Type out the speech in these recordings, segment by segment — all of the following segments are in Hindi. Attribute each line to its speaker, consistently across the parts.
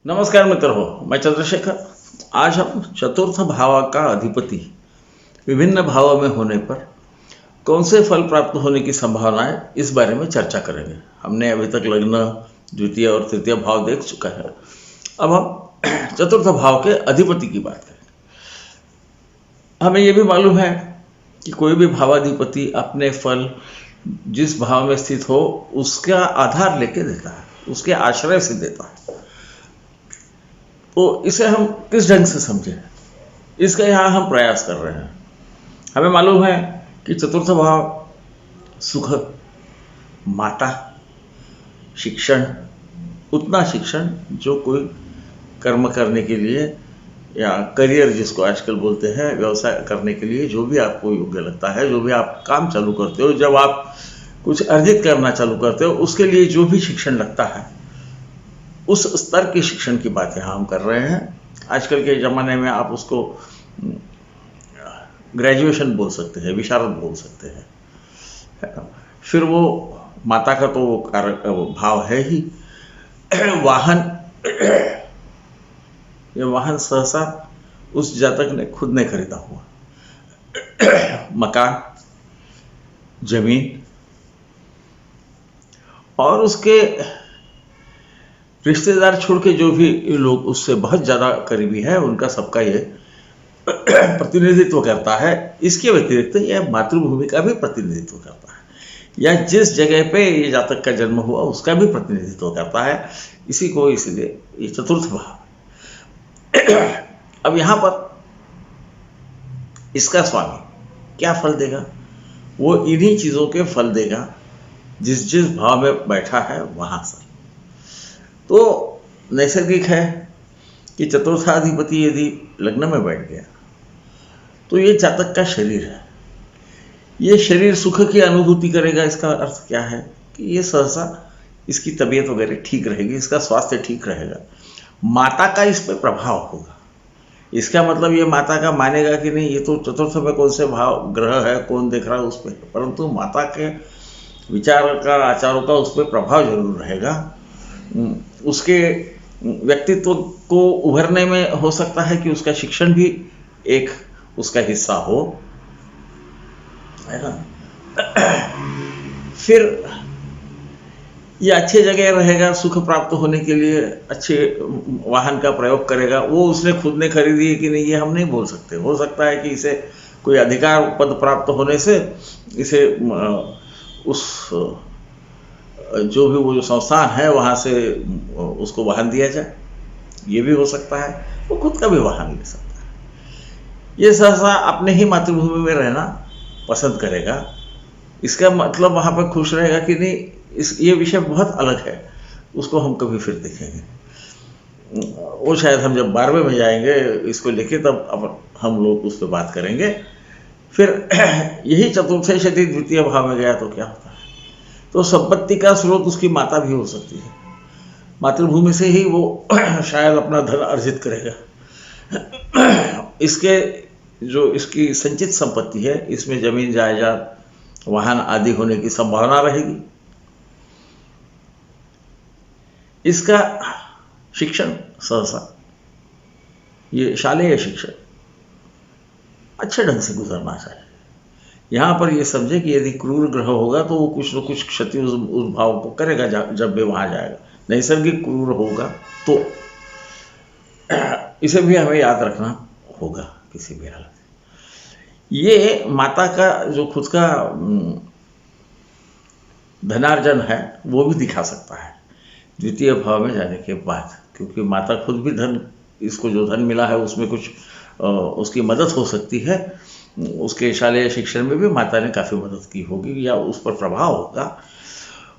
Speaker 1: नमस्कार मित्र हो, मैं चंद्रशेखर। आज हम चतुर्थ भाव का अधिपति विभिन्न भावों में होने पर कौन से फल प्राप्त होने की संभावनाएं, इस बारे में चर्चा करेंगे। हमने अभी तक लग्न, द्वितीय और तृतीय भाव देख चुका है। अब हम चतुर्थ भाव के अधिपति की बात करेंगे। हमें यह भी मालूम है कि कोई भी भावाधिपति अपने फल जिस भाव में स्थित हो उसका आधार लेके देता है, उसके आश्रय से देता है। तो इसे हम किस ढंग से समझें, इसका यहाँ हम प्रयास कर रहे हैं। हमें मालूम है कि चतुर्थ भाव सुख, माता, शिक्षण, उतना शिक्षण जो कोई कर्म करने के लिए या करियर जिसको आजकल बोलते हैं, व्यवसाय करने के लिए जो भी आपको योग्य लगता है, जो भी आप काम चालू करते हो, जब आप कुछ अर्जित करना चालू करते हो, उसके लिए जो भी शिक्षण लगता है, उस स्तर के शिक्षण की बात यहाँ हम कर रहे हैं। आजकल के ज़माने में आप उसको ग्रेजुएशन बोल सकते हैं, विशारद बोल सकते हैं। फिर वो माता का तो वो भाव है ही। वाहन, ये वाहन सहसा उस जातक ने खुद ने खरीदा हुआ। मकान, जमीन और उसके रिश्तेदार छोड़ के जो भी लोग उससे बहुत ज़्यादा करीबी है, उनका सबका ये प्रतिनिधित्व करता है। इसके व्यतिरिक्त यह मातृभूमि का भी प्रतिनिधित्व करता है, या जिस जगह पे ये जातक का जन्म हुआ उसका भी प्रतिनिधित्व करता है। इसी को इसलिए ये चतुर्थ भाव। अब यहाँ पर इसका स्वामी क्या फल देगा, वो इन्हीं चीज़ों के फल देगा जिस जिस भाव में बैठा है वहाँ से। तो नैसर्गिक है कि चतुर्थाधिपति यदि लग्न में बैठ गया तो ये जातक का शरीर है, ये शरीर सुख की अनुभूति करेगा। इसका अर्थ क्या है कि ये सहसा इसकी तबीयत वगैरह ठीक रहेगी, इसका स्वास्थ्य ठीक रहेगा। माता का इस पर प्रभाव होगा। इसका मतलब ये माता का मानेगा कि नहीं, ये तो चतुर्थ में कौन से भाव ग्रह है, कौन देख रहा है उस पर, परंतु माता के विचार का, आचारों का उस पर प्रभाव जरूर रहेगा। उसके व्यक्तित्व को उभरने में हो सकता है कि उसका शिक्षण भी एक उसका हिस्सा हो, है ना। फिर ये अच्छे जगह रहेगा, सुख प्राप्त होने के लिए अच्छे वाहन का प्रयोग करेगा। वो उसने खुद ने खरीदी है कि नहीं, ये हम नहीं बोल सकते। हो सकता है कि इसे कोई अधिकार पद प्राप्त होने से इसे उस जो भी वो जो संस्थान है वहाँ से उसको वाहन दिया जाए, ये भी हो सकता है। वो खुद का भी वाहन ले सकता है। ये सहसा अपने ही मातृभूमि में रहना पसंद करेगा। इसका मतलब वहाँ पर खुश रहेगा कि नहीं, ये विषय बहुत अलग है, उसको हम कभी फिर देखेंगे। वो शायद हम जब 12वें में जाएंगे इसको लेके, तब अब हम लोग उस पर बात करेंगे। फिर यही चतुर्थ शती द्वितीय भाव में गया तो क्या होता है, तो संपत्ति का स्रोत उसकी माता भी हो सकती है। मातृभूमि से ही वो शायद अपना धन अर्जित करेगा। इसके जो इसकी संचित संपत्ति है, इसमें जमीन जायदाद, वाहन आदि होने की संभावना रहेगी। इसका शिक्षण सहसा ये शालेय शिक्षण अच्छे ढंग से गुजरना चाहिए। यहाँ पर ये समझे कि यदि क्रूर ग्रह होगा तो वो कुछ न कुछ क्षति उस भाव को करेगा जब भी वहाँ जाएगा। नैसर्गिक क्रूर होगा तो इसे भी हमें याद रखना होगा किसी भी हालत। ये माता का जो खुद का धनार्जन है वो भी दिखा सकता है द्वितीय भाव में जाने के बाद, क्योंकि माता खुद भी धन, इसको जो धन मिला है उसमें कुछ उसकी मदद हो सकती है। उसके शालेय शिक्षण में भी माता ने काफ़ी मदद की होगी या उस पर प्रभाव होगा।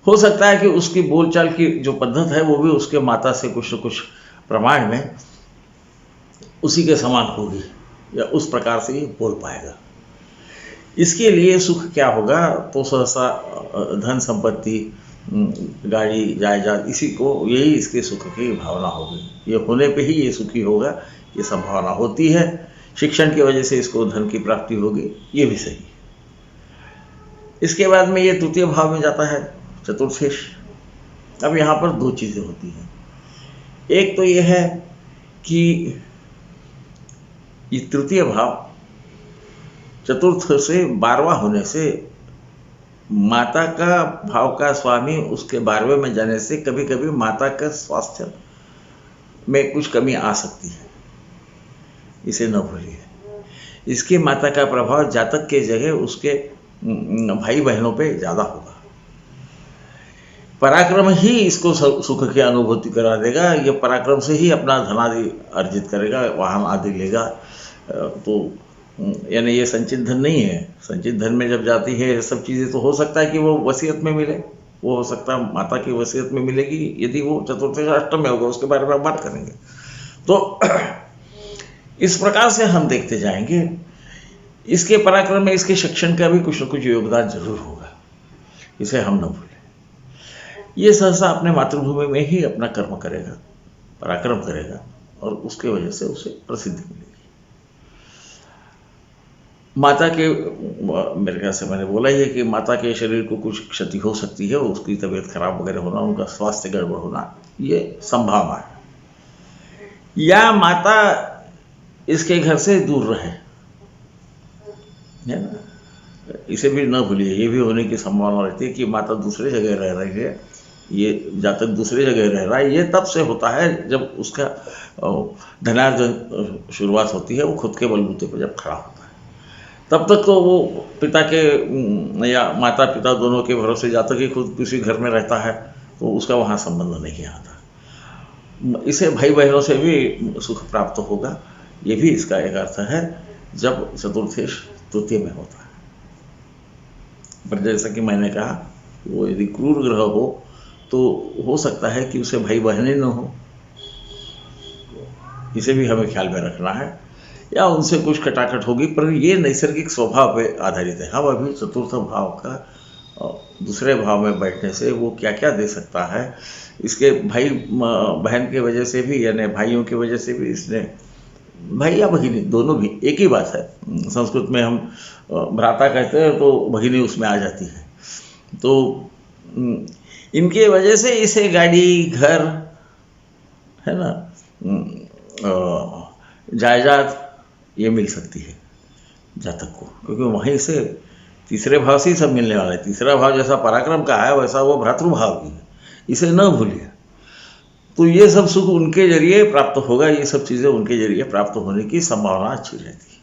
Speaker 1: हो सकता है कि उसकी बोलचाल की जो पद्धत है वो भी उसके माता से कुछ न कुछ प्रमाण में उसी के समान होगी, या उस प्रकार से ये बोल पाएगा। इसके लिए सुख क्या होगा, तो सहसा धन संपत्ति, गाड़ी जायदाद, इसी को यही इसके सुख की भावना होगी। ये होने पे ही ये सुखी होगा, ये संभावना होती है। शिक्षण की वजह से इसको धन की प्राप्ति होगी, ये भी सही। इसके बाद में ये तृतीय भाव में जाता है चतुर्थेश। अब यहाँ पर दो चीज़ें होती हैं। एक तो यह है कि ये तृतीय भाव चतुर्थ से 12वां होने से माता का भाव का स्वामी उसके 12वें में जाने से कभी कभी माता का स्वास्थ्य में कुछ कमी आ सकती है, इसे न भूलिए। इसकी माता का प्रभाव जातक के जगह उसके भाई बहनों पे ज़्यादा होगा। पराक्रम ही इसको सुख की अनुभूति करा देगा। ये पराक्रम से ही अपना धनादि अर्जित करेगा, वाहन आदि लेगा। तो यानी ये संचित धन नहीं है। संचित धन में जब जाती है ये सब चीज़ें, तो हो सकता है कि वो वसीयत में मिले, वो हो सकता है माता की वसीयत में मिलेगी यदि वो चतुर्थ या अष्टम में होगा, उसके बारे में बात करेंगे। तो इस प्रकार से हम देखते जाएंगे। इसके पराक्रम में इसके शिक्षण का भी कुछ न कुछ योगदान जरूर होगा, इसे हम न भूलें। ये सहसा अपने मातृभूमि में ही अपना कर्म करेगा, पराक्रम करेगा, और उसके वजह से उसे प्रसिद्धि मिलेगी। माता के, मेरे ख्याल से मैंने बोला ही है कि माता के शरीर को कुछ क्षति हो सकती है, उसकी तबीयत खराब वगैरह होना, उनका स्वास्थ्य गड़बड़ होना, ये संभावना है। या माता इसके घर से दूर रहे, है ना, इसे भी न भूलिए। ये भी होने की संभावना रहती है कि माता दूसरे जगह रह रही है, ये जातक दूसरे जगह रह रहा है। ये तब से होता है जब उसका धनार्जन शुरुआत होती है, वो खुद के बलबूते पर जब खड़ा होता है। तब तक तो वो पिता के या माता पिता दोनों के भरोसे जातक ही खुद किसी घर में रहता है, तो उसका वहाँ संबंध नहीं आता। इसे भाई बहनों से भी सुख प्राप्त होगा, ये भी इसका एक अर्थ है जब चतुर्थेश तृतीय में होता है। पर जैसा कि मैंने कहा, वो यदि क्रूर ग्रह हो तो हो सकता है कि उसे भाई बहनें न हो, इसे भी हमें ख्याल में रखना है। या उनसे कुछ खटाखट होगी, पर ये नैसर्गिक स्वभाव पे आधारित है। हम अभी चतुर्थ भाव का दूसरे भाव में बैठने से वो क्या क्या दे सकता है, इसके भाई बहन की वजह से भी, यानी भाइयों की वजह से भी, इसने भाई या भगिनी दोनों भी एक ही बात है। संस्कृत में हम भ्राता कहते हैं तो भगिनी उसमें आ जाती है। तो इनके वजह से इसे गाड़ी, घर, है ना, जायदाद ये मिल सकती है जातक को, क्योंकि वहीं से तीसरे भाव से ही सब मिलने वाला है। तीसरा भाव जैसा पराक्रम का है वैसा वो भ्रातृभाव भी है, इसे न भूलिए। तो ये सब सुख उनके जरिए प्राप्त होगा, ये सब चीज़ें उनके जरिए प्राप्त होने की संभावना अच्छी रहती है।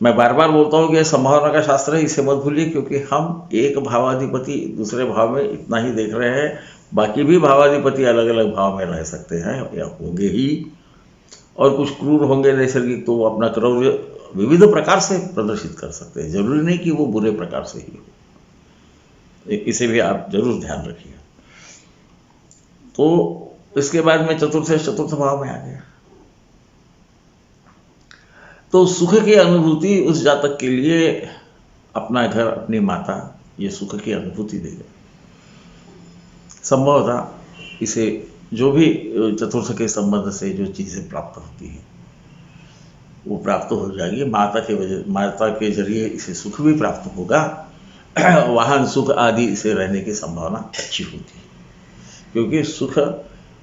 Speaker 1: मैं बार बार बोलता हूँ कि संभावना का शास्त्र है, इसे मत भूलिए, क्योंकि हम एक भावाधिपति दूसरे भाव में इतना ही देख रहे हैं। बाकी भी भावाधिपति अलग अलग भाव में रह सकते हैं या होंगे ही, और कुछ क्रूर होंगे नैसर्गिक, तो वो अपना क्रौर्य विविध प्रकार से प्रदर्शित कर सकते हैं। जरूरी नहीं कि वो बुरे प्रकार से ही हो, इसे भी आप जरूर ध्यान रखिए। तो इसके बाद में चतुर्थ भाव में आ गया, तो सुख की अनुभूति उस जातक के लिए अपना घर, अपनी माता, ये सुख की अनुभूति देगा। संभवतः इसे जो भी चतुर्थ के संबंध से जो चीज़ें प्राप्त होती है वो प्राप्त हो जाएगी। माता के जरिए इसे सुख भी प्राप्त होगा। वाहन सुख आदि इसे रहने की संभावना अच्छी होती है, क्योंकि सुख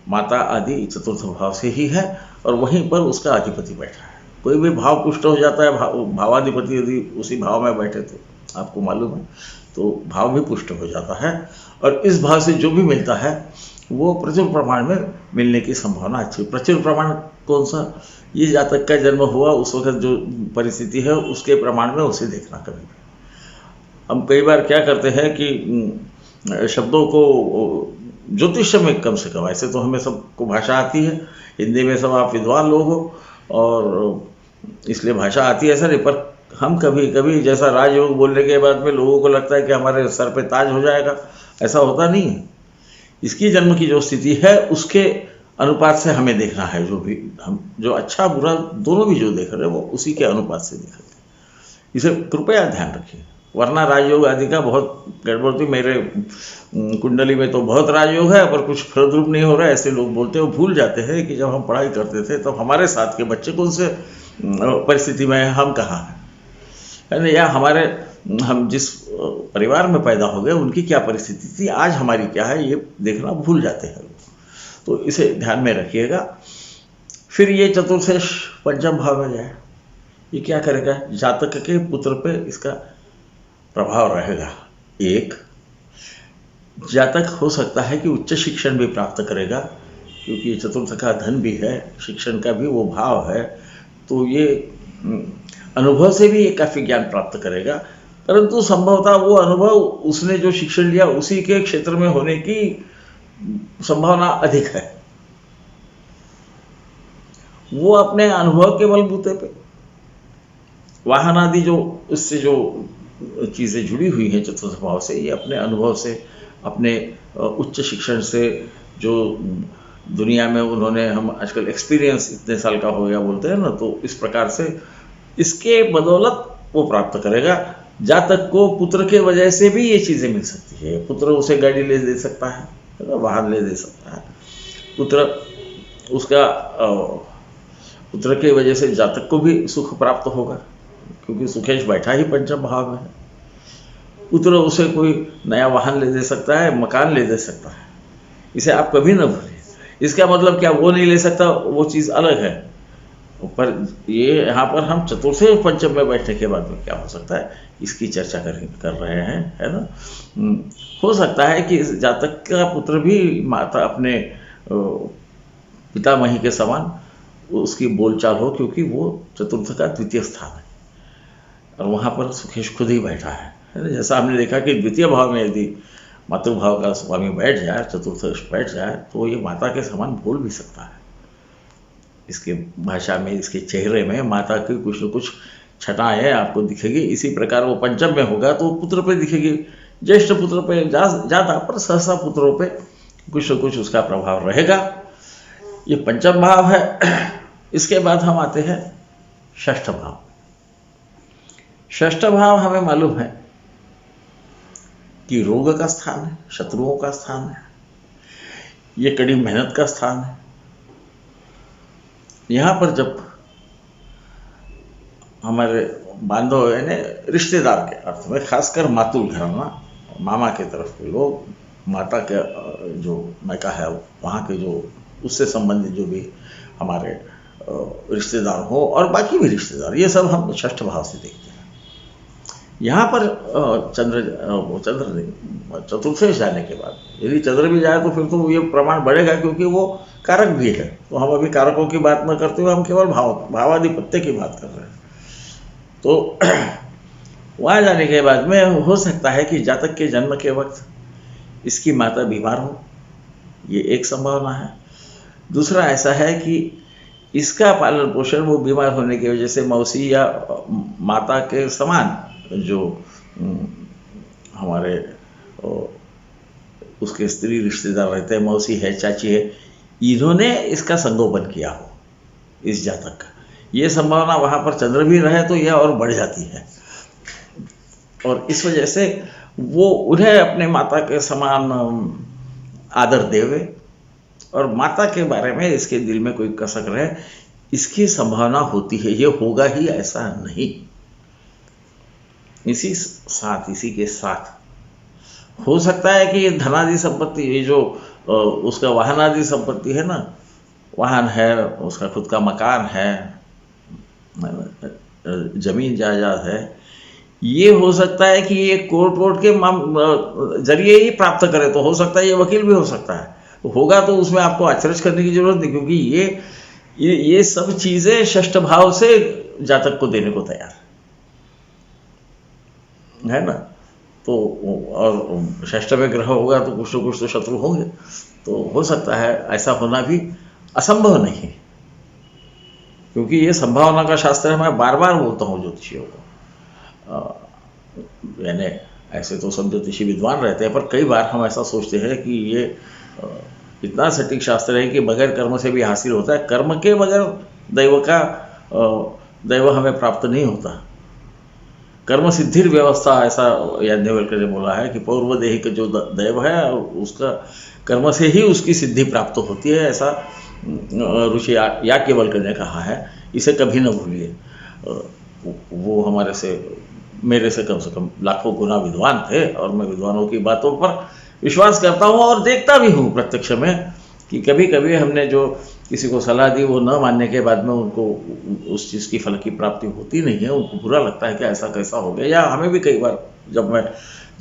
Speaker 1: माता आदि चतुर्थ भाव से ही है, और वहीं पर उसका अधिपति बैठा है। कोई भी भाव पुष्ट हो जाता है, भावाधिपति यदि उसी भाव में बैठे तो आपको मालूम है, तो भाव भी पुष्ट हो जाता है। और इस भाव से जो भी मिलता है वो प्रचुर प्रमाण में मिलने की संभावना अच्छी। प्रचुर प्रमाण कौन सा? ये जातक का जन्म हुआ उस वक्त जो परिस्थिति है उसके प्रमाण में उसे देखना। कभी हम कई बार क्या करते हैं कि शब्दों को ज्योतिष में कम से कम, ऐसे तो हमें सबको भाषा आती है, हिंदी में सब आप विद्वान लोग हो और इसलिए भाषा आती है, ऐसा नहीं। पर हम कभी कभी जैसा राजयोग बोलने के बाद में लोगों को लगता है कि हमारे सर पे ताज हो जाएगा, ऐसा होता नहीं है। इसकी जन्म की जो स्थिति है उसके अनुपात से हमें देखना है। जो भी हम जो अच्छा बुरा दोनों भी जो देख रहे हैं वो उसी के अनुपात से देखेंगे, इसे कृपया ध्यान रखिए। वरना राजयोग आदि का बहुत गड़बड़ थी। मेरे कुंडली में तो बहुत राजयोग है पर कुछ फलद्रूप नहीं हो रहा है, ऐसे लोग बोलते हैं। वो भूल जाते हैं कि जब हम पढ़ाई करते थे तब हमारे साथ के बच्चे कौन से परिस्थिति में हैं, हम कहाँ हैं, है ना, या हम जिस परिवार में पैदा हो गए उनकी क्या परिस्थिति थी, आज हमारी क्या है, ये देखना भूल जाते हैं। तो इसे ध्यान में रखिएगा। फिर ये चतुर्थेश पंचम भाव में जाए, ये क्या करेगा, जातक के पुत्र पे इसका प्रभाव रहेगा। एक जातक हो सकता है कि उच्च शिक्षण भी प्राप्त करेगा, क्योंकि ये चतुर्थ का धन भी है, शिक्षण का भी वो भाव है, तो ये अनुभव से भी ये काफ़ी ज्ञान प्राप्त करेगा। परंतु संभवतः वो अनुभव उसने जो शिक्षण लिया उसी के क्षेत्र में होने की संभावना अधिक है। वो अपने अनुभव के बलबूते पे वाहन आदि जो उससे जो चीज़ें जुड़ी हुई हैं चतुर्थ भाव से, ये अपने अनुभव से, अपने उच्च शिक्षण से, जो दुनिया में उन्होंने, हम आजकल एक्सपीरियंस इतने साल का हो गया बोलते हैं ना, तो इस प्रकार से इसके बदौलत वो प्राप्त करेगा। जातक को पुत्र के वजह से भी ये चीज़ें मिल सकती है। पुत्र उसे गाड़ी ले दे सकता है, वाहन ले दे सकता है। पुत्र उसका पुत्र के वजह से जातक को भी सुख प्राप्त होगा, क्योंकि सुखेश बैठा ही पंचम भाव में है। पुत्र उसे कोई नया वाहन ले दे सकता है, मकान ले दे सकता है, इसे आप कभी ना भूलिए। इसका मतलब क्या वो नहीं ले सकता, वो चीज़ अलग है, पर ये यहाँ पर हम चतुर्थ पंचम में बैठने के बाद में क्या हो सकता है इसकी चर्चा कर रहे हैं, है ना। हो सकता है कि जातक का पुत्र भी माता अपने पितामही के समान उसकी बोलचाल हो, क्योंकि वो चतुर्थ का द्वितीय स्थान है और वहाँ पर सुखेश खुद ही बैठा है ना। जैसा हमने देखा कि द्वितीय भाव में यदि मातृभाव का स्वामी बैठ जाए, चतुर्थ बैठ जाए, तो ये माता के समान बोल भी सकता है। इसके भाषा में, इसके चेहरे में माता की कुछ न कुछ छटाएं आपको दिखेगी। इसी प्रकार वो पंचम में होगा तो पुत्र पे दिखेगी, ज्येष्ठ पुत्र पे ज़्यादा, पर सहसा पुत्रों पे कुछ न कुछ उसका प्रभाव रहेगा। ये पंचम भाव है। इसके बाद हम आते हैं षष्ठ भाव। षष्ठ भाव हमें मालूम है कि रोग का स्थान है, शत्रुओं का स्थान है, ये कड़ी मेहनत का स्थान है। यहाँ पर जब हमारे बांधव यानी रिश्तेदार के अर्थ में, खासकर मातुल घराना, मामा के तरफ के लोग, माता के जो मैका है वहाँ के जो उससे संबंधित जो भी हमारे रिश्तेदार हो और बाकी भी रिश्तेदार, ये सब हम षष्ठ भाव से देखते हैं। यहाँ पर चंद्र चतुर्थेश जाने के बाद यदि चंद्र भी जाए तो फिर तो ये प्रमाण बढ़ेगा, क्योंकि वो कारक भी है। तो हम अभी कारकों की बात न करते हुए हम केवल भावाधिपत्य की बात कर रहे हैं। तो वहाँ जाने के बाद में हो सकता है कि जातक के जन्म के वक्त इसकी माता बीमार हो, ये एक संभावना है। दूसरा ऐसा है कि इसका पालन पोषण वो बीमार होने की वजह से मौसी या माता के समान जो हमारे उसके स्त्री रिश्तेदार रहते हैं, मौसी है, चाची है, इन्होंने इसका संगोपन किया हो इस जातक का, ये संभावना वहाँ पर चंद्र भी रहे तो यह और बढ़ जाती है। और इस वजह से वो उन्हें अपने माता के समान आदर देवे और माता के बारे में इसके दिल में कोई कसक रहे, इसकी संभावना होती है। ये होगा ही ऐसा नहीं। इसी के साथ हो सकता है कि ये धनादि संपत्ति, ये जो उसका वाहनादि संपत्ति है ना, वाहन है, उसका खुद का मकान है, जमीन जायदाद है, ये हो सकता है कि ये कोर्ट के जरिए ही प्राप्त करे। तो हो सकता है ये वकील भी हो सकता है, तो होगा तो उसमें आपको अचरज करने की जरूरत नहीं, क्योंकि ये सब चीज़ें षष्ठ भाव से जातक को देने को तैयार है ना। तो और षष्ठ में ग्रह होगा तो कुछ तो शत्रु होंगे, तो हो सकता है ऐसा होना भी असंभव नहीं है, क्योंकि ये संभावना का शास्त्र है। मैं बार बार बोलता हूँ ज्योतिषियों को, यानी ऐसे तो सब ज्योतिषी विद्वान रहते हैं, पर कई बार हम ऐसा सोचते हैं कि ये इतना सटीक शास्त्र है कि बगैर कर्म से भी हासिल होता है। कर्म के बगैर दैव हमें प्राप्त नहीं होता। कर्म सिद्धिर व्यवस्था, ऐसा याज्ञवल्क्य ने बोला है कि पौर्वदेहिक जो दैव है उसका कर्म से ही उसकी सिद्धि प्राप्त होती है, ऐसा ऋषि याज्ञवल्क्य ने कहा है। इसे कभी न भूलिए। वो मेरे से कम लाखों गुना विद्वान थे और मैं विद्वानों की बातों पर विश्वास करता हूँ और देखता भी हूँ प्रत्यक्ष में कि कभी कभी हमने जो किसी को सलाह दी वो न मानने के बाद में उनको उस चीज़ की फल की प्राप्ति होती नहीं है, उनको बुरा लगता है कि ऐसा कैसा हो गया। या हमें भी कई बार, जब मैं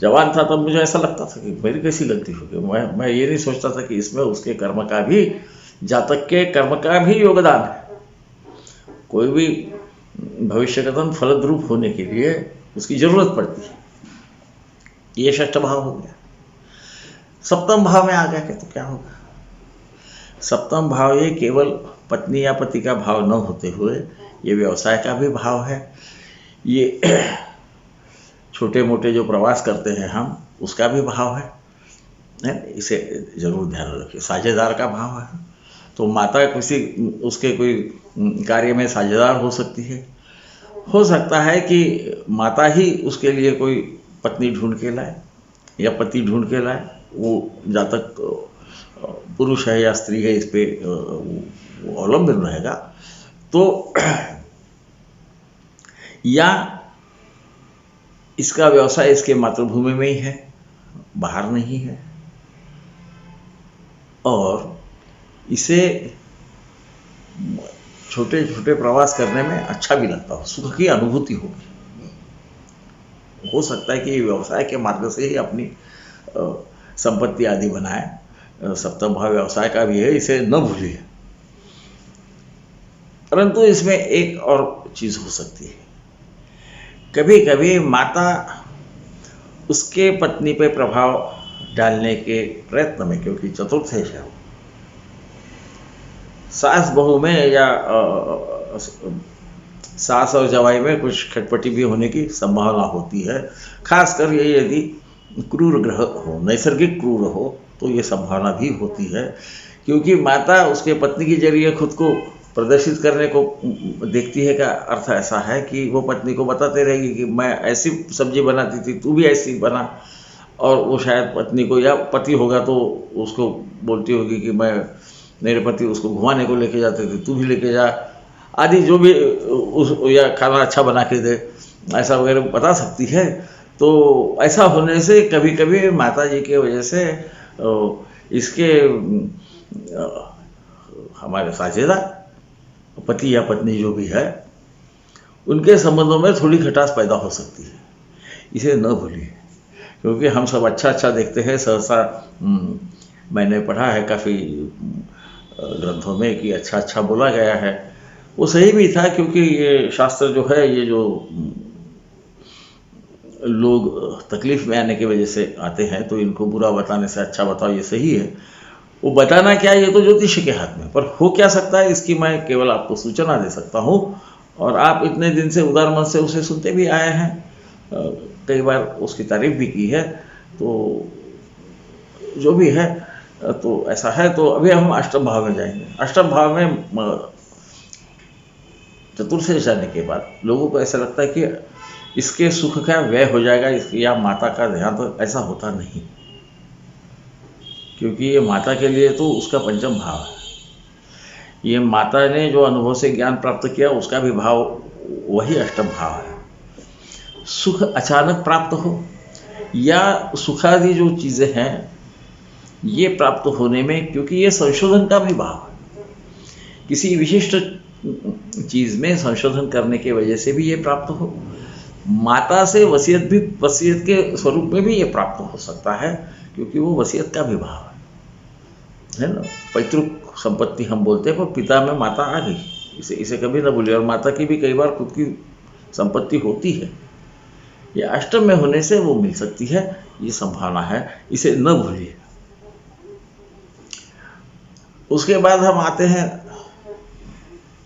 Speaker 1: जवान था तब मुझे ऐसा लगता था कि मेरी कैसी गलती हो गई। मैं ये नहीं सोचता था कि इसमें उसके कर्म का भी, जातक के कर्म का भी योगदान है। कोई भी भविष्यगतन फलद्रूप होने के लिए उसकी जरूरत पड़ती है। ये षष्ठ भाव हो गया। सप्तम भाव में आ गया कि तो क्या होगा। सप्तम भाव ये केवल पत्नी या पति का भाव न होते हुए ये व्यवसाय का भी भाव है। ये छोटे मोटे जो प्रवास करते हैं हम, उसका भी भाव है। इसे जरूर ध्यान रखिए। साझेदार का भाव है, तो माता किसी उसके कोई कार्य में साझेदार हो सकती है। हो सकता है कि माता ही उसके लिए कोई पत्नी ढूंढ के लाए या पति ढूंढ के लाए। वो जातक पुरुष है या स्त्री है, इस पे वो अवलंबन रहेगा। तो या इसका व्यवसाय इसके मातृभूमि में ही है, बाहर नहीं है, और इसे छोटे छोटे प्रवास करने में अच्छा भी लगता हो, सुख की अनुभूति हो सकता है कि व्यवसाय के मार्ग से ही अपनी संपत्ति आदि बनाए। सप्तम भाव व्यवसाय का भी है, इसे न भूलिए। परंतु इसमें एक और चीज हो सकती है। कभी कभी माता उसके पत्नी पे प्रभाव डालने के प्रयत्न में, क्योंकि चतुर्थ है, सास बहू में या सास और जवाई में कुछ खटपटी भी होने की संभावना होती है। खासकर ये यदि क्रूर ग्रह हो, नैसर्गिक क्रूर हो, तो ये संभावना भी होती है। क्योंकि माता उसके पत्नी के जरिए खुद को प्रदर्शित करने को देखती है। का अर्थ ऐसा है कि वो पत्नी को बताते रहेगी कि मैं ऐसी सब्जी बनाती थी, तू भी ऐसी बना। और वो शायद पत्नी को, या पति होगा तो उसको बोलती होगी कि मेरे पति उसको घुमाने को लेके जाते थे, तू भी लेके जा, आदि जो भी या खाना अच्छा बना के दे, ऐसा वगैरह बता सकती है। तो ऐसा होने से कभी कभी माता जी के वजह से इसके हमारे साझेदार पति या पत्नी जो भी है, उनके संबंधों में थोड़ी खटास पैदा हो सकती है। इसे न भूलिए, क्योंकि हम सब अच्छा देखते हैं। सहसा मैंने पढ़ा है काफ़ी ग्रंथों में कि अच्छा बोला गया है। वो सही भी था, क्योंकि ये शास्त्र जो है, ये जो लोग तकलीफ में आने की वजह से आते हैं, तो इनको बुरा बताने से अच्छा बताओ, ये सही है। वो बताना क्या, ये तो ज्योतिष के हाथ में। पर हो क्या सकता है, इसकी मैं केवल आपको सूचना दे सकता हूँ। और आप इतने दिन से उदार मन से उसे सुनते भी आए हैं, कई बार उसकी तारीफ भी की है। तो जो भी है, तो ऐसा है। तो अभी हम अष्टम भाव में जाएंगे। अष्टम भाव में चतुर्थ से जाने के बाद लोगों को ऐसा लगता है कि इसके सुख का व्यय हो जाएगा, या माता का ध्यान। तो ऐसा होता नहीं, क्योंकि ये माता के लिए तो उसका पंचम भाव है। ये माता ने जो अनुभव से ज्ञान प्राप्त किया, उसका भी भाव वही अष्टम भाव है। सुख अचानक प्राप्त हो, या सुखादि जो चीज़ें हैं ये प्राप्त होने में, क्योंकि ये संशोधन का भी भाव है। किसी विशिष्ट चीज़ में संशोधन करने की वजह से भी ये प्राप्त हो। माता से वसीयत के स्वरूप में भी ये प्राप्त हो सकता है, क्योंकि वो वसीयत का भी भाव है ना। पैतृक संपत्ति हम बोलते हैं, पर पिता में माता आ गई, इसे कभी ना भूलिए। और माता की भी कई बार खुद की संपत्ति होती है, ये अष्टम में होने से वो मिल सकती है, ये संभावना है, इसे न भूलिए। उसके बाद हम आते हैं,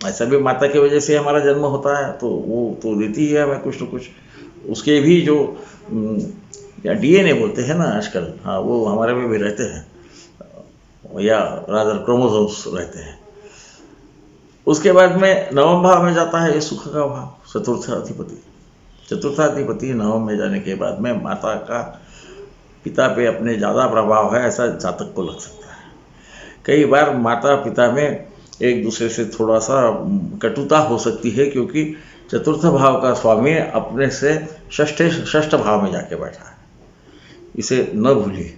Speaker 1: ऐसा भी माता की वजह से हमारा जन्म होता है, तो वो तो देती है हमें कुछ न कुछ। उसके भी जो या डीएनए बोलते हैं ना आजकल, हाँ, वो हमारे में भी रहते हैं, या रादर क्रोमोसोम्स रहते हैं। उसके बाद में नवम भाव में जाता है ये सुख का भाव, चतुर्थाधिपति नवम में जाने के बाद में माता का पिता पे अपने ज़्यादा प्रभाव है, ऐसा जातक को लग सकता है। कई बार माता पिता में एक दूसरे से थोड़ा सा कटुता हो सकती है, क्योंकि चतुर्थ भाव का स्वामी अपने से षष्ठ भाव में जाके बैठा है, इसे न भूलिए।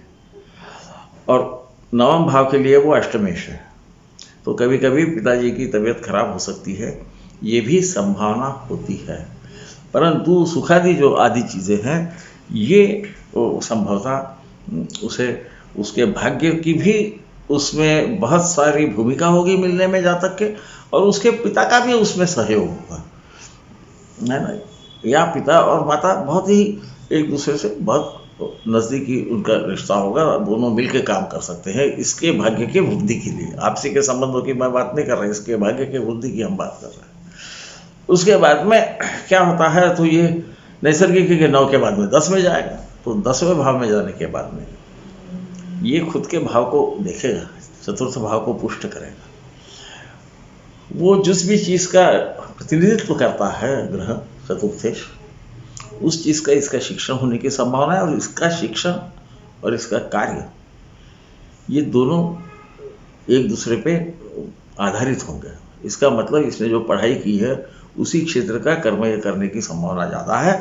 Speaker 1: और नवम भाव के लिए वो अष्टमेश है, तो कभी कभी पिताजी की तबीयत खराब हो सकती है, ये भी संभावना होती है। परंतु सुखादि जो आदि चीज़ें हैं ये संभवतः उसे उसके भाग्य की भी उसमें बहुत सारी भूमिका होगी मिलने में जातक के, और उसके पिता का भी उसमें सहयोग होगा, है ना। या पिता और माता बहुत ही एक दूसरे से बहुत नज़दीकी उनका रिश्ता होगा, दोनों मिलकर काम कर सकते हैं इसके भाग्य की वृद्धि के लिए। आपसी के संबंधों की मैं बात नहीं कर रहा, इसके भाग्य की वृद्धि की हम बात कर रहे हैं। उसके बाद में क्या होता है, तो ये नैसर्गिक के 9 के बाद में 10 में जाएगा, तो 10वें भाव में जाने के बाद में ये खुद के भाव को देखेगा, चतुर्थ भाव को पुष्ट करेगा। वो जिस भी चीज़ का प्रतिनिधित्व करता है ग्रह चतुर्थेश, उस चीज़ का इसका शिक्षण होने की संभावना है, और इसका शिक्षण और इसका कार्य ये दोनों एक दूसरे पे आधारित होंगे। इसका मतलब इसने जो पढ़ाई की है उसी क्षेत्र का कर्म करने की संभावना ज़्यादा है,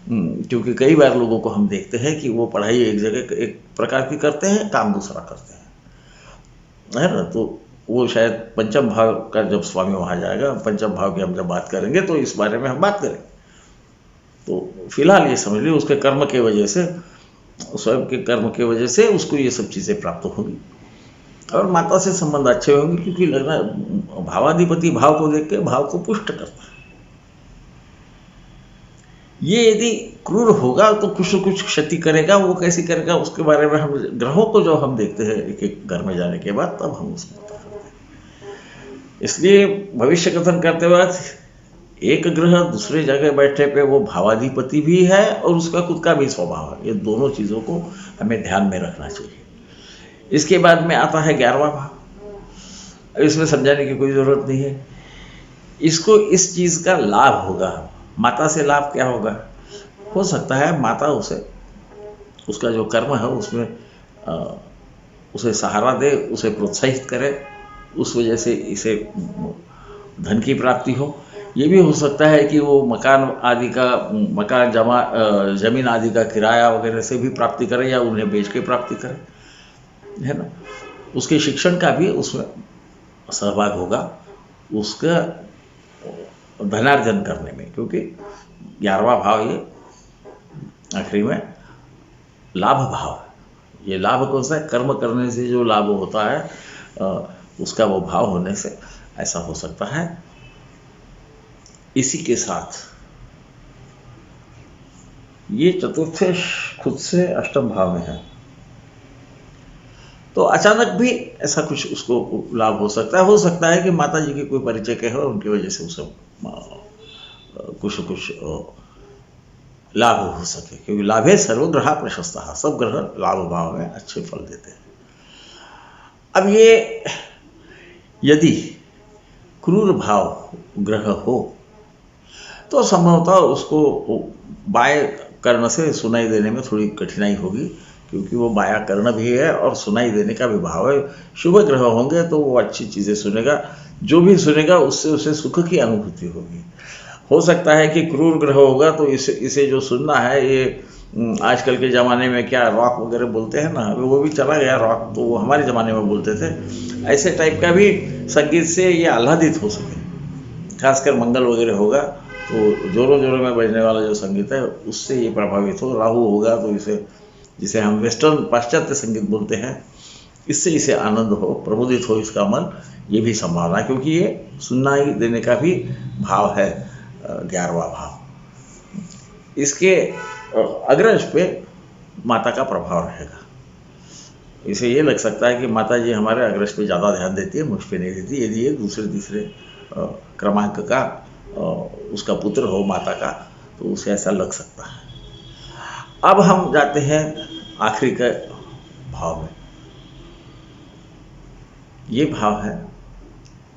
Speaker 1: क्योंकि कई बार लोगों को हम देखते हैं कि वो पढ़ाई एक जगह एक प्रकार की करते हैं, काम दूसरा करते हैं, है ना। तो वो शायद पंचम भाव का जब स्वामी वहाँ जाएगा, पंचम भाव की हम जब बात करेंगे तो इस बारे में हम बात करेंगे। तो फिलहाल ये समझ लीजिए उसके कर्म के वजह से, स्वयं के कर्म के वजह से उसको ये सब चीज़ें प्राप्त होंगी, और माता से संबंध अच्छे होंगे, क्योंकि लगना भावाधिपति भाव को देख के भाव को पुष्ट करता है। ये यदि क्रूर होगा तो कुछ न कुछ क्षति करेगा, वो कैसी करेगा उसके बारे में हम ग्रहों को जो हम देखते हैं एक एक घर में जाने के बाद, तब हम उसको पता करते हैं। इसलिए भविष्य कथन करते वक्त एक ग्रह दूसरे जगह बैठे पे वो भावाधिपति भी है और उसका खुद का भी स्वभाव है, ये दोनों चीज़ों को हमें ध्यान में रखना चाहिए। इसके बाद में आता है 11वां भाव। इसमें समझाने की कोई ज़रूरत नहीं है, इसको इस चीज़ का लाभ होगा। माता से लाभ क्या होगा, हो सकता है माता उसे उसका जो कर्म है उसमें उसे सहारा दे, उसे प्रोत्साहित करे, उस वजह से इसे धन की प्राप्ति हो। ये भी हो सकता है कि वो मकान आदि का जमीन आदि का किराया वगैरह से भी प्राप्ति करे, या उन्हें बेच के प्राप्ति करे, है ना। उसके शिक्षण का भी उसमें सहभाग होगा, उसका धनार्जन करने में, क्योंकि 11वां भाव ये आखिरी में लाभ भाव है। ये लाभ कौन सा है, कर्म करने से जो लाभ होता है उसका वो भाव होने से ऐसा हो सकता है। इसी के साथ ये चतुर्थेश खुद से अष्टम भाव में है, तो अचानक भी ऐसा कुछ उसको लाभ हो सकता है कि माता जी के कोई परिचय के हो, उनकी वजह से उसे कुछ लाभ हो सके, क्योंकि लाभे सर्वग्रहा प्रशस्तः, सब ग्रह लाभ भाव में अच्छे फल देते हैं। अब ये यदि क्रूर भाव ग्रह हो तो संभवतः उसको बाएं कर्ण से सुनाई देने में थोड़ी कठिनाई होगी, क्योंकि वो बाया कर्ण भी है और सुनाई देने का भी भाव है। शुभ ग्रह होंगे तो वो अच्छी चीज़ें सुनेगा, जो भी सुनेगा उससे उसे सुख की अनुभूति होगी। हो सकता है कि क्रूर ग्रह होगा तो इसे जो सुनना है, ये आजकल के ज़माने में क्या रॉक वगैरह बोलते हैं ना, वो भी चला गया रॉक, तो वो हमारे ज़माने में बोलते थे, ऐसे टाइप का भी संगीत से ये आह्लादित हो सके। खासकर मंगल वगैरह होगा तो जोरों जोरों में बजने वाला जो संगीत है उससे ये प्रभावित हो। राहु होगा तो जिसे हम वेस्टर्न पाश्चात्य संगीत बोलते हैं, इससे इसे आनंद हो, प्रबोधित हो इसका मन, ये भी संभावना है, क्योंकि ये सुनाई देने का भी भाव है 11वां भाव। इसके अग्रज पे माता का प्रभाव रहेगा। इसे ये लग सकता है कि माता जी हमारे अग्रज पे ज़्यादा ध्यान देती है, मुझ पे नहीं देती। यदि ये दूसरे तीसरे क्रमांक का उसका पुत्र हो माता का, तो उसे ऐसा लग सकता है। अब हम जाते हैं आखिरी के भाव में। ये भाव है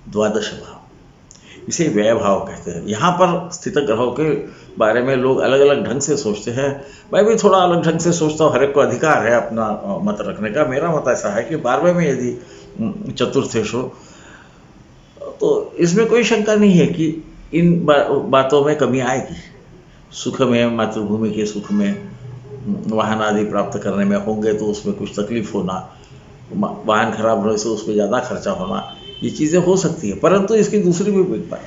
Speaker 1: द्वादश भाव, इसे व्यय भाव कहते हैं। यहाँ पर स्थित ग्रहों के बारे में लोग अलग अलग ढंग से सोचते हैं। मैं भी थोड़ा अलग ढंग से सोचता हूँ, हर एक को अधिकार है अपना मत रखने का। मेरा मत ऐसा है कि 12वें में यदि चतुर्थेश हो तो इसमें कोई शंका नहीं है कि इन बातों में कमी आएगी। सुख में, मातृभूमि के सुख में, वाहन आदि प्राप्त करने में होंगे तो उसमें कुछ तकलीफ होना, वाहन खराब होने से उस पर ज़्यादा खर्चा होना, ये चीज़ें हो सकती है। परंतु इसकी दूसरी भी एक बात,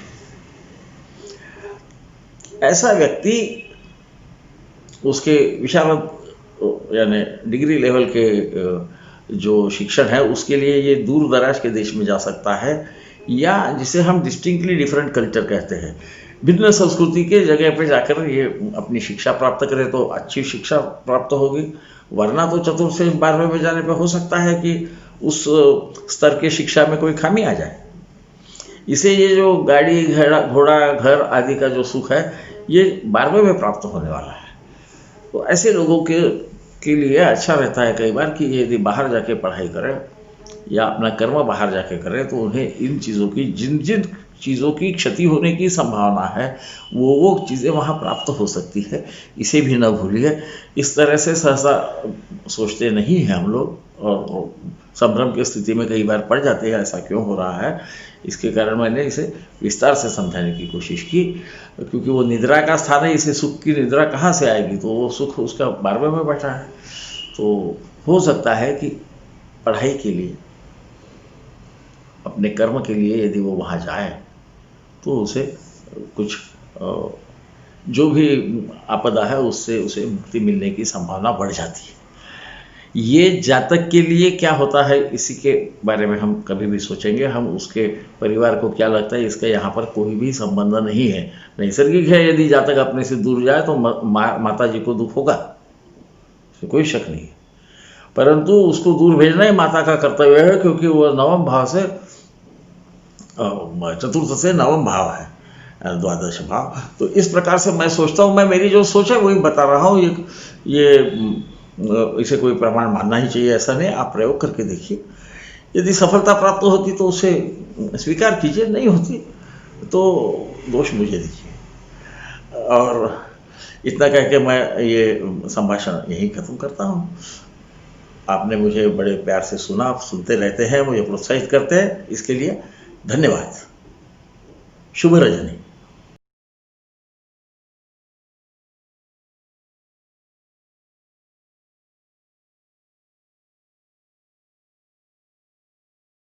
Speaker 1: ऐसा व्यक्ति उसके विशारद यानी डिग्री लेवल के जो शिक्षण है उसके लिए ये दूर दराज के देश में जा सकता है, या जिसे हम डिस्टिंक्टली डिफरेंट कल्चर कहते हैं, भिन्न संस्कृति के जगह पे जाकर ये अपनी शिक्षा प्राप्त करे तो अच्छी शिक्षा प्राप्त होगी। वरना तो चतुर्थ से 12वें में जाने पे हो सकता है कि उस स्तर के शिक्षा में कोई खामी आ जाए। इसे ये जो गाड़ी घोड़ा घर आदि का जो सुख है ये 12वें में प्राप्त होने वाला है। तो ऐसे लोगों के लिए अच्छा रहता है कई बार कि यदि बाहर जाके पढ़ाई करें या अपना कर्म बाहर जाके करें तो उन्हें इन चीज़ों की जिन जिन चीज़ों की क्षति होने की संभावना है वो चीज़ें वहाँ प्राप्त हो सकती है, इसे भी न भूलिए। इस तरह से सहसा सोचते नहीं हैं हम लोग और संभ्रम की स्थिति में कई बार पड़ जाते हैं, ऐसा क्यों हो रहा है। इसके कारण मैंने इसे विस्तार से समझाने की कोशिश की, क्योंकि वो निद्रा का स्थान है, इसे सुख की निद्रा कहाँ से आएगी, तो वो सुख उसका 12वें में बैठा है। तो हो सकता है कि पढ़ाई के लिए, अपने कर्म के लिए यदि वो वहाँ जाए तो उसे कुछ जो भी आपदा है उससे उसे मुक्ति मिलने की संभावना बढ़ जाती है। ये जातक के लिए क्या होता है इसी के बारे में हम कभी भी सोचेंगे। हम उसके परिवार को क्या लगता है इसका यहाँ पर कोई भी संबंध नहीं है। नैसर्गिक है, यदि जातक अपने से दूर जाए तो माता जी को दुख होगा, इसमें कोई शक नहीं है। परंतु उसको दूर भेजना ही माता का कर्तव्य है, क्योंकि वह नवम भाव से चतुर्थ से नवम भाव है, द्वादश भाव। तो इस प्रकार से मैं सोचता हूँ, मैं मेरी जो सोच है वही बता रहा हूँ। ये इसे कोई प्रमाण मानना ही चाहिए ऐसा नहीं, आप प्रयोग करके देखिए। यदि सफलता प्राप्त होती तो उसे स्वीकार कीजिए, नहीं होती तो दोष मुझे दीजिए। और इतना कह के मैं ये संभाषण यहीं खत्म करता हूँ। आपने मुझे बड़े प्यार से सुना, आप सुनते रहते हैं, मुझे प्रोत्साहित करते हैं, इसके लिए धन्यवाद। शुभ रजनी।